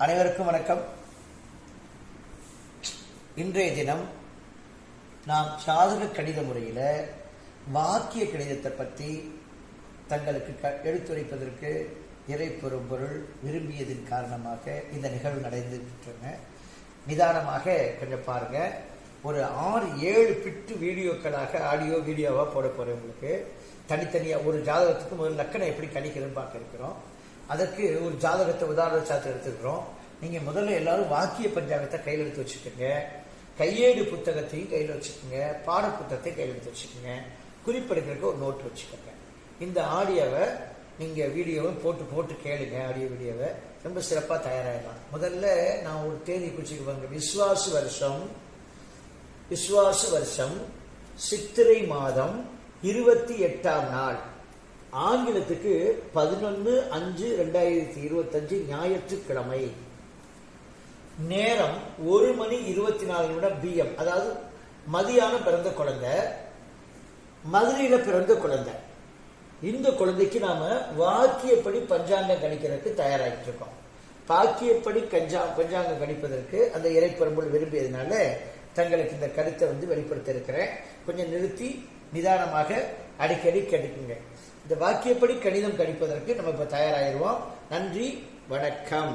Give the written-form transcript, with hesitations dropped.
அனைவருக்கும் வணக்கம். இன்றைய தினம் நாம் ஜாதக கணித முறையில் வாக்கிய கணிதத்தை பற்றி தங்களுக்கு எடுத்துரைப்பதற்கு இறை பொருள் விரும்பியதன் காரணமாக இந்த நிகழ்வு நடந்துகிட்டு நிதானமாக கொஞ்சம் பாருங்க. ஒரு 6-7 பிட்டு வீடியோக்களாக ஆடியோ வீடியோவாக போட போறேன். உங்களுக்கு தனித்தனியாக ஒரு ஜாதகத்துக்கு முதல் லக்கணம் எப்படி கணிக்கிறதுன்னு பார்க்க இருக்கிறோம். அதற்கு ஒரு ஜாதகத்தை உதாரண சாத்திரம் எடுத்துக்கிறோம். நீங்க முதல்ல எல்லாரும் வாக்கிய பஞ்சாங்கத்தை கையில் எடுத்து வச்சுக்கோங்க. கையேடு புத்தகத்தையும் கையில் வச்சுக்கோங்க. பாட புத்தகத்தை கையில் எடுத்து வச்சுக்கோங்க. குறிப்பெடுக்கிறதுக்கு ஒரு நோட் வச்சுக்கோங்க. இந்த ஆடியோவை நீங்க வீடியோவை போட்டு கேளுங்க. ஆடியோ வீடியோவை ரொம்ப சிறப்பாக தயாராகலாம். முதல்ல நான் ஒரு தேதி குறிச்சுக்குவாங்க. விஸ்வாச வருஷம் சித்திரை மாதம் 28ஆம் நாள், ஆங்கிலத்துக்கு 11/5/2025 ஞாயிற்றுக்கிழமை. நேரம் 1:24 PM, அதாவது மதியானம் பிறந்த குழந்தை, மதுரையில பிறந்த குழந்தை. இந்த குழந்தைக்கு நாம வாக்கியப்படி பஞ்சாங்கம் கணிக்கிறதுக்கு தயாராகிட்டு இருக்கோம். பாக்கியப்படி பஞ்சாங்கம் கணிப்பதற்கு அந்த இறைப்பரம்புள் விரும்பியதுனால தங்களுக்கு இந்த கருத்தை வெளிப்படுத்த இருக்கிறேன். கொஞ்சம் நிறுத்தி நிதானமாக அடிக்கடி கேட்டுக்குங்க. இந்த வாக்கியப்படி கணிதம் கணிப்பதற்கு நம்ம இப்ப தயாராகிடுவோம். நன்றி, வணக்கம்.